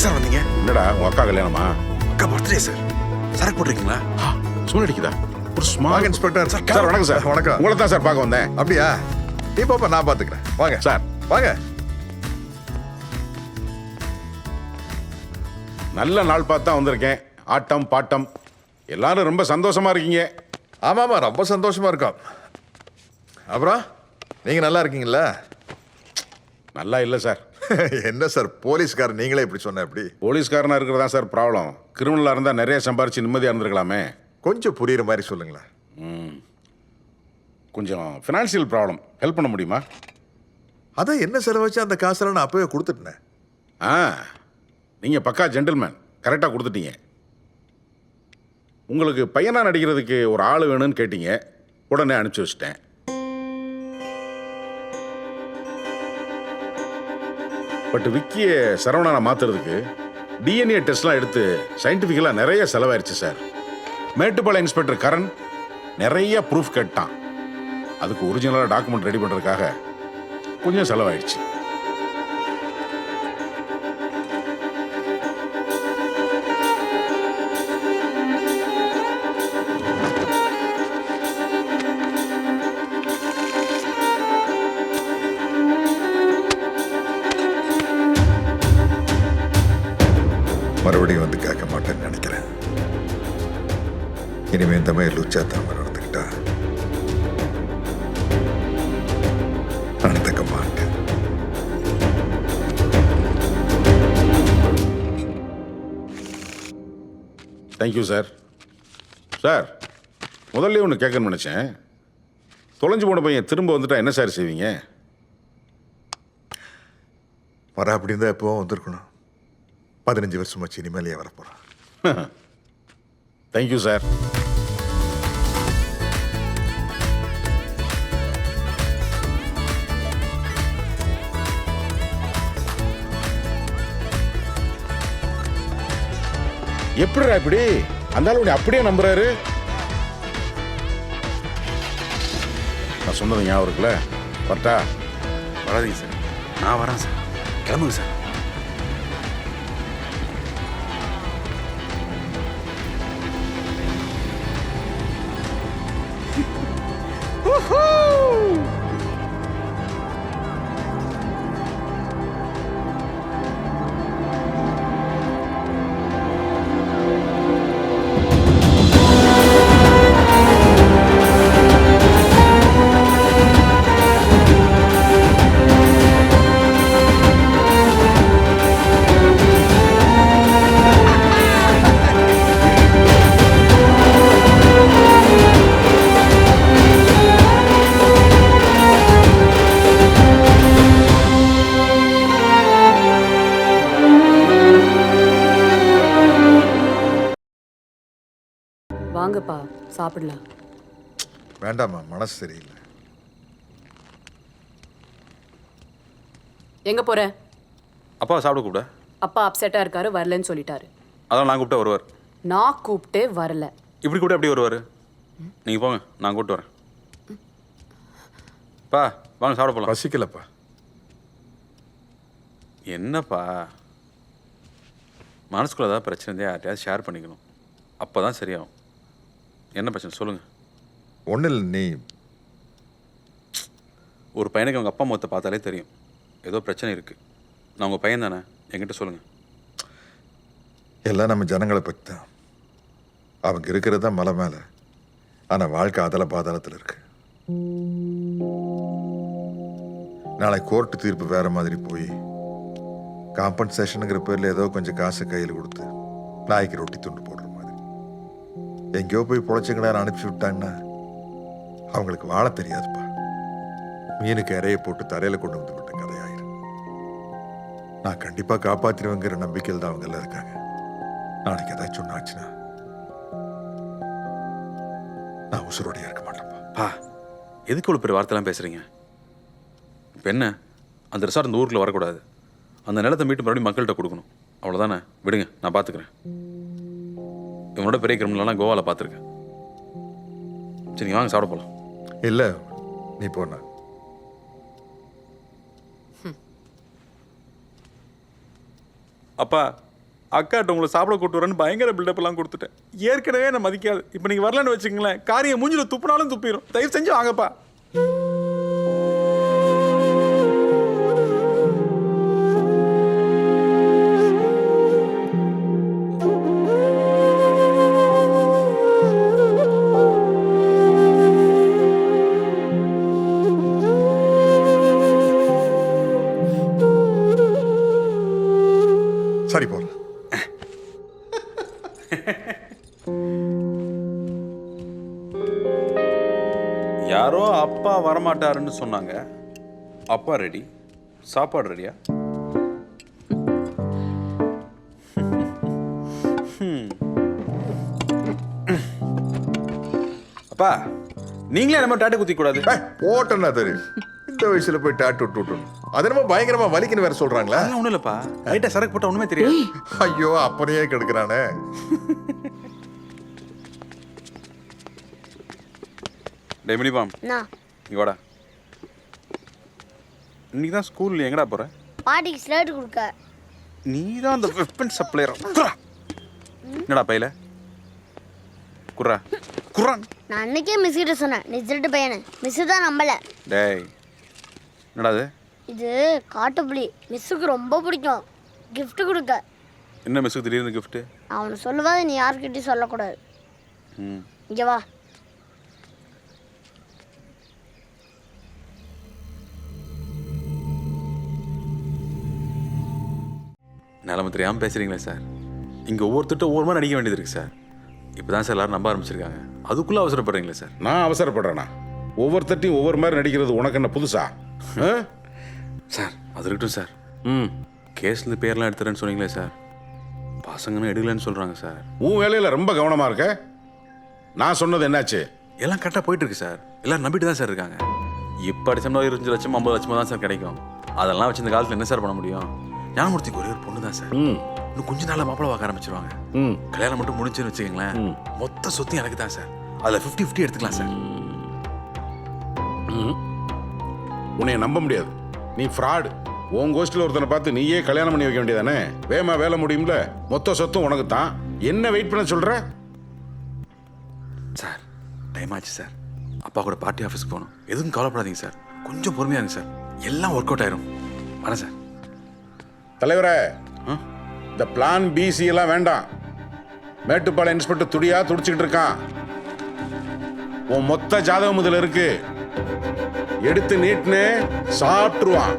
Sir வந்தீங்க? என்னடா உங்க அக்கா கல்யாணமா? அக்கா பர்த்டே சார். சரக்கு போட்டிருக்கீங்களா? சூழ் அடிக்குதா? ஒரு ஸ்மால் வாங்க இன்ஸ்பெக்டர். சார் வணக்கம் சார். வணக்கம். உங்களை தான் சார் பார்க்க வந்தேன். அப்படியா? நீ பாப்பா, நான் பாத்துக்கிறேன். வாங்க சார். வாங்க. நல்ல நாள் பார்த்து தான் வந்திருக்கேன். ஆட்டம் பாட்டம் எல்லாரும் ரொம்ப சந்தோஷமா இருக்கீங்க. ஆமாமா, ரொம்ப சந்தோஷமா இருக்கோம். அப்புறம் நீங்க நல்லா இருக்கீங்களா? நல்லா இல்லை சார். என்ன சார் போலீஸ்காரர் நீங்களே இப்படி சொன்ன எப்படி? போலீஸ்காரனா இருக்கிறதா சார் ப்ராப்ளம். கிரிமினலாக இருந்தால் நிறைய சம்பாரிச்சு நிம்மதியாக இருந்திருக்கலாமே. கொஞ்சம் புரியுற மாதிரி சொல்லுங்களேன். கொஞ்சம் ஃபினான்ஷியல் ப்ராப்ளம். ஹெல்ப் பண்ண முடியுமா? அதான் என்ன செலவச்சு அந்த காசெல்லாம் நான் அப்பவே கொடுத்துட்டேன். நீங்கள் பக்கா ஜென்டில்மேன், கரெக்டாக கொடுத்துட்டீங்க. உங்களுக்கு பையனா நடிக்கிறதுக்கு ஒரு ஆள் வேணும்னு கேட்டீங்க, உடனே அனுப்பிச்சி வச்சிட்டேன். பட் விக்கிய சரவணனை மாற்றுறதுக்கு டிஎன்ஏ டெஸ்ட்லாம் எடுத்து சயின்டிஃபிக்கலாக நிறைய செலவாயிருச்சு சார். மேட்டுப்பாளையம் இன்ஸ்பெக்டர் கரண் நிறைய ப்ரூஃப் கேட்டான். அதுக்கு ஒரிஜினலாக டாக்குமெண்ட் ரெடி பண்ணுறதுக்காக கொஞ்சம் செலவாயிடுச்சு. மறுபடியும் வந்து கேட்க மாட்டேன்னு நினைக்கிறேன். இனிமே இந்த மாதிரி லுச்சாத்தாம நடந்துக்கிட்டா நடந்துக்க மாட்டேன். Thank you sir. சார், முதல்ல ஒன்று கேட்கணும்னு நினச்சேன். தொலைஞ்சு போன பையன் திரும்ப வந்துட்டா என்ன சார் செய்வீங்க? வர அப்படி இருந்தால் எப்போவும் வந்திருக்கணும். 15 வருஷம் வச்சு இனிமேலேயே வரப்போகிறான். Thank you sir. எப்படிடா இப்படி அந்த ஆளு அப்படியே நம்புறாரு? நான் சொன்னது ஞாபகம் இருக்குல்ல? வரட்டா? வராதீங்க சார். நான் வரேன் சார். கிளம்புங்க சார். வாங்கப்பா சாப்பிடலாம். வேண்டாம்மா, மனசு சரியில்லை. எங்க போற? அப்பா சாப்பிட கூப்பிட. அப்பா அப்செட்டா இருக்காரு, வரலன்னு சொல்லிட்டாரு. அதான் நான் கூப்பிட்டா வருவார். நான் கூப்பிட்டே வரல. இப்படி கூட எப்படி வருவார்? நீங்கள் போங்க, நான் கூப்பிட்டு வரேன். பா வாங்க சாப்பிட போகலாம். பசிக்கலப்பா. என்னப்பா மனசுக்குள்ள ஏதாவது பிரச்சனை இருந்தால் யார்ட்டையாவது ஷேர் பண்ணிக்கணும். அப்போ தான் சரியாகும். என்ன பிரச்சனை சொல்லுங்கள். ஒன்றும் இல்லை. நீ ஒரு பையனுக்கு அவங்க அப்பா அம்மாவை பார்த்தாலே தெரியும் ஏதோ பிரச்சனை இருக்குது. நான் உங்கள் பையன் தானே, என்கிட்ட சொல்லுங்கள். எல்லாம் நம்ம ஜனங்களை பற்றி தான். அவங்க இருக்கிறது தான் மலை மேலே, ஆனால் வாழ்க்கை அதல பாதாளத்தில் இருக்கு. நாளை கோர்ட்டு தீர்ப்பு வேற மாதிரி போய் காம்பன்சேஷனுங்கிற பேரில் ஏதோ கொஞ்சம் காசை கையில் கொடுத்து நாய்க்கு ரொட்டி துண்டு போடுற மாதிரி எங்கேயோ போய் பொழைச்சிங்களான்னு அனுப்பிச்சி விட்டாங்கன்னா அவங்களுக்கு வாழ தெரியாதுப்பா. மீனுக்கு இறையை போட்டு தரையில் கொண்டு வந்து விட்ட கதையாயிரும். நான் கண்டிப்பாக காப்பாற்றிடுவேங்கிற நம்பிக்கையில் தான் அவங்க எல்லாம் இருக்காங்க. நாளைக்கு ஏதாச்சும் ஒன்று ஆச்சுன்னா நான் உசுரோடையா இருக்க மாட்டேன்ப்பா. பா எதுக்கு இவ்வளோ பெரிய வார்த்தைலாம் பேசுகிறீங்க? இப்போ என்ன, அந்த ரெசார்ட் இந்த ஊருக்குள்ள வரக்கூடாது. அந்த நிலத்தை மீட்டு மறுபடியும் மக்கள்கிட்ட கொடுக்கணும். அவ்வளோதானே, விடுங்க, நான் பார்த்துக்கிறேன். இவனோட பெரிய கிரிமினலாம் கோவாவில் பார்த்துருக்கேன். சரி வாங்க சாப்பிட போகலாம். இல்லை, நீ போன. அப்பா அக்காட்ட உங்களை சாப்பிட கூட்டு வரேன்னு பயங்கர பில்டப் எல்லாம் கொடுத்துட்டேன். ஏற்கனவே நான் மதிக்காது. இப்போ நீங்கள் வரலன்னு வச்சுக்கங்களேன், காரியம் மூஞ்சில துப்புனாலும் துப்பிடும். தயவு செஞ்சு வாங்கப்பா. சரி போகலாம். யாரோ அப்பா வரமாட்டாருன்னு சொன்னாங்க. அப்பா ரெடி. சாப்பாடு ரெடியா? அப்பா நீங்களே நம்ம டாட்டு குத்திக்க கூடாது. ஓட்டன்னா தெரியும். இந்த வயசுல போய் டாட்டு விட்டு அது என்னமோ பயங்கரமா வலிக்குன்னு வேற சொல்றாங்களா? அதெல்லாம் ஒண்ணும் இல்லப்பா. லைட்டா சரக்கு போட்டா ஒண்ணுமே தெரியாது. ஐயோ அப்பனையே கெடுக்கிறானே. டெமினிபாம் இங்க வாடா. இன்னைக்கு தான் ஸ்கூல்ல எங்கடா போற? பாட்டிக்கு ஸ்லேட் கொடுக்க. நீ தான் அந்த வெப்பன் சப்ளையர். என்னடா பையில குர்ரா குர்ரான். நான் அன்னைக்கே மிஸ் கிட்ட சொன்னேன் நீ திருட்டு பையனு. மிஸ் தான் நம்பல. டேய் என்னடா இது? இது காட்டுப்புலி. மிஸ்ஸுக்கு ரொம்ப பிடிக்கும். gift கொடுக்க. என்ன மிஸ்ஸுக்கு திடீர்னு gift? அவனு சொல்லுவாது நீ யார்கிட்டயும் சொல்லக்கூடாது. இங்க வா. நிலம தெரியாமல் பேசுறீங்களே சார். இங்கே ஒவ்வொருத்தட்டும் ஒவ்வொரு மாதிரி நடிக்க வேண்டியது இருக்கு சார். இப்போ தான் சார் எல்லாரும் நம்ப ஆரம்பிச்சிருக்காங்க. அதுக்குள்ளே அவசரப்படுறீங்களே சார். நான் அவசரப்படுறேன்னா ஒவ்வொருத்தட்டையும் ஒவ்வொரு மாதிரி நடிக்கிறது உனக்கு என்ன புதுசா? சார் அது இருக்கட்டும் சார். கேஸ்லேருந்து பேர்லாம் எடுத்துறேன்னு சொன்னீங்களே சார். பசங்கன்னு எடுக்கலன்னு சொல்கிறாங்க சார். உன் வேலையில் ரொம்ப கவனமாக இருக்க. நான் சொன்னது என்னாச்சு? எல்லாம் கரெக்டாக போயிட்டு இருக்கு சார். எல்லாரும் நம்பிட்டு தான் சார் இருக்காங்க. இப்போ அடிச்சோம்னா 25 லட்சம் 50 லட்சமாக தான் சார் கிடைக்கும். அதெல்லாம் வச்சு இந்த காலத்தில் என்ன சார் பண்ண முடியும்? ஞானமூர்த்திக்கு ஒரே ஒரு பொண்ணு தான் சார். இன்னும் கொஞ்ச நாள் மாப்பிள பார்க்க ஆரம்பிச்சிருவாங்க. கல்யாணம் மட்டும் முடிஞ்சுன்னு வச்சுக்கோங்களேன், மொத்த சொத்து எனக்கு தான் சார். அதில் 50-50 எடுத்துக்கலாம் சார். உன்னைய நம்ப முடியாது. நீ ஃப்ராடு. உன் கோஷ்டில் ஒருத்தனை பார்த்து நீயே கல்யாணம் பண்ணி வைக்க வேண்டியதானே? வேமா வேலை முடியும்ல. மொத்த சொத்தும் உனக்கு தான். என்ன வெயிட் பண்ண சொல்ற சார்? டைம் ஆச்சு சார். அப்பா கூட பார்ட்டி ஆஃபீஸ்க்கு போகணும். எதுவும் கவலைப்படாதீங்க சார். கொஞ்சம் பொறுமையாக இருங்க சார். எல்லாம் ஒர்க் அவுட் ஆயிரும். வரேன் சார். தலைவரே, இந்த பிளான் பிசி எல்லாம் வேண்டாம். மேட்டுப்பாளையம் இன்ஸ்பெக்டர் துடியா துடிச்சுக்கிட்டு இருக்கான். உன் மொத்த ஜாதகம் இதில் இருக்கு. எடுத்து நீட்டுன்னு சாப்பிட்டுருவான்.